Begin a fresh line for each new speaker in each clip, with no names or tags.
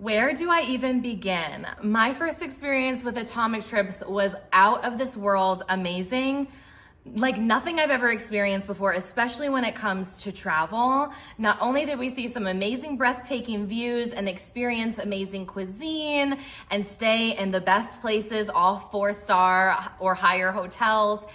Where do I even begin? My first experience with Atomic Trips was out of this world amazing. Like nothing I've ever experienced before, especially when it comes to travel. Not only did we see some amazing breathtaking views and experience amazing cuisine and stay in the best places, all 4-star or higher hotels,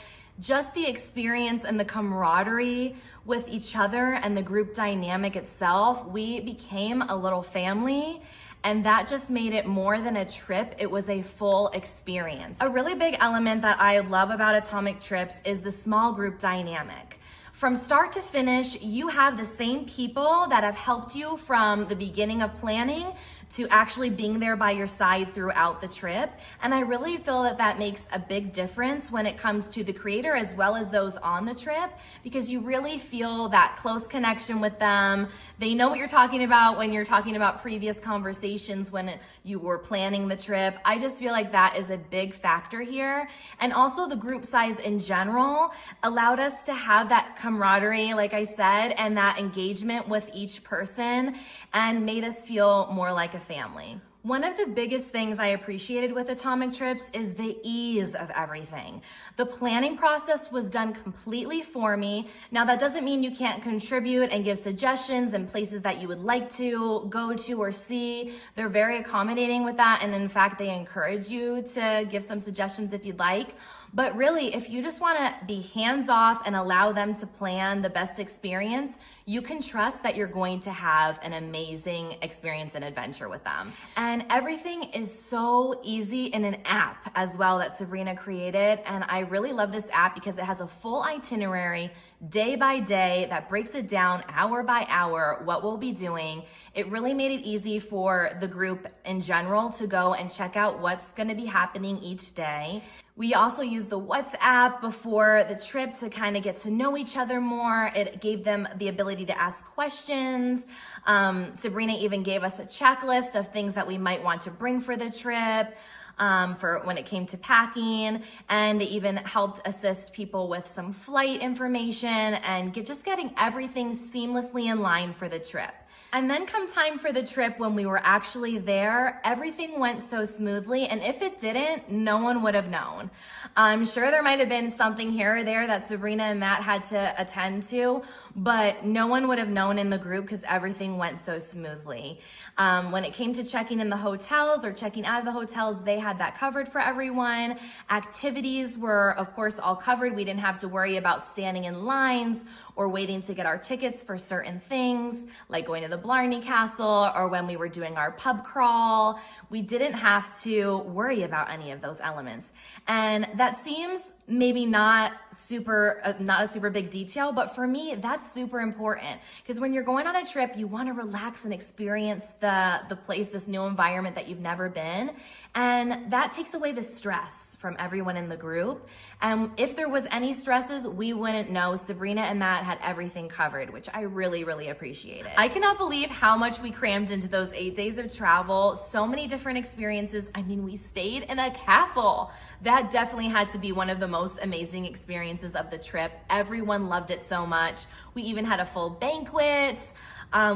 just the experience and the camaraderie with each other and the group dynamic itself, we became a little family. And that just made it more than a trip, it was a full experience. A really big element that I love about Atomic Trips is the small group dynamic. From start to finish, you have the same people that have helped you from the beginning of planning to actually being there by your side throughout the trip. And I really feel that that makes a big difference when it comes to the creator as well as those on the trip, because you really feel that close connection with them. They know what you're talking about when you're talking about previous conversations when you were planning the trip. I just feel like that is a big factor here. And also the group size in general allowed us to have that camaraderie, like I said, and that engagement with each person and made us feel more like a family. One of the biggest things I appreciated with Atomic Trips is the ease of everything. The planning process was done completely for me. Now that doesn't mean you can't contribute and give suggestions and places that you would like to go to or see. They're very accommodating with that, and in fact they encourage you to give some suggestions if you'd like. But really, if you just want to be hands-off and allow them to plan the best experience, you can trust that you're going to have an amazing experience and adventure with them. And everything is so easy in an app as well that Sabrina created. And I really love this app because it has a full itinerary day by day that breaks it down hour by hour, what we'll be doing. It really made it easy for the group in general to go and check out what's going to be happening each day. We also used the WhatsApp before the trip to kind of get to know each other more. It gave them the ability to ask questions. Sabrina even gave us a checklist of things that we might want to bring for the trip. For when it came to packing, and they even helped assist people with some flight information and just getting everything seamlessly in line for the trip. And then come time for the trip when we were actually there, everything went so smoothly, and if it didn't, no one would have known. I'm sure there might have been something here or there that Sabrina and Matt had to attend to, but no one would have known in the group because everything went so smoothly. When it came to checking in the hotels or checking out of the hotels, they had that covered for everyone. Activities were, of course, all covered. We didn't have to worry about standing in lines or waiting to get our tickets for certain things, like going to the Blarney Castle or when we were doing our pub crawl. We didn't have to worry about any of those elements. And that seems maybe not a super big detail, but for me, that's super important because when you're going on a trip, you want to relax and experience the place, this new environment that you've never been. And that takes away the stress from everyone in the group. And if there was any stresses, we wouldn't know. Sabrina and Matt had everything covered, which I really, really appreciated. I cannot believe how much we crammed into those 8 days of travel. So many different experiences. I mean, we stayed in a castle. That definitely had to be one of the most amazing experiences of the trip. Everyone loved it so much. We even had a full banquet.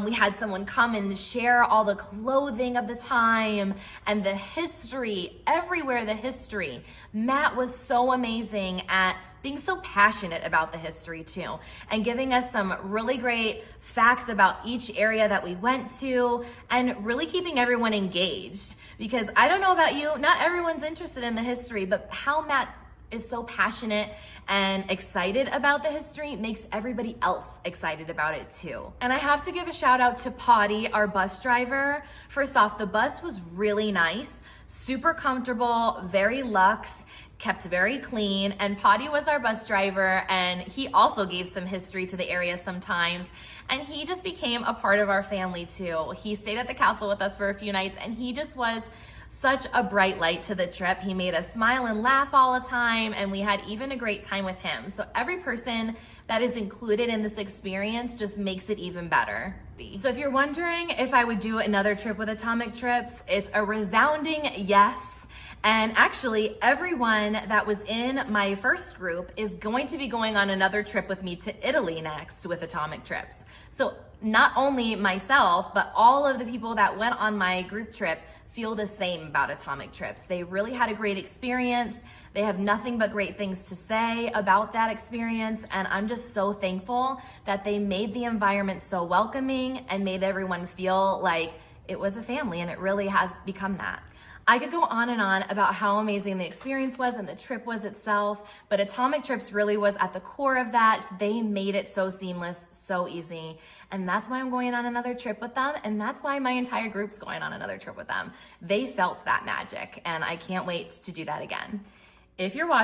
We had someone come and share all the clothing of the time and the history, everywhere the history. Matt was so amazing at being so passionate about the history too, and giving us some really great facts about each area that we went to and really keeping everyone engaged. Because I don't know about you, not everyone's interested in the history, but how Matt is so passionate and excited about the history makes everybody else excited about it too. And I have to give a shout out to Potty, our bus driver. First off, the bus was really nice, super comfortable, very luxe, kept very clean, and Potty was our bus driver, and he also gave some history to the area sometimes, and he just became a part of our family too. He stayed at the castle with us for a few nights, and he just was such a bright light to the trip. He made us smile and laugh all the time, and we had even a great time with him. So every person that is included in this experience just makes it even better. So if you're wondering if I would do another trip with Atomic Trips, it's a resounding yes. And actually, everyone that was in my first group is going to be going on another trip with me to Italy next with Atomic Trips. So not only myself, but all of the people that went on my group trip feel the same about Atomic Trips. They really had a great experience. They have nothing but great things to say about that experience. And I'm just so thankful that they made the environment so welcoming and made everyone feel like it was a family, and it really has become that. I could go on and on about how amazing the experience was and the trip was itself, but Atomic Trips really was at the core of that. They made it so seamless, so easy, and that's why I'm going on another trip with them, and that's why my entire group's going on another trip with them. They felt that magic, and I can't wait to do that again. If you're watching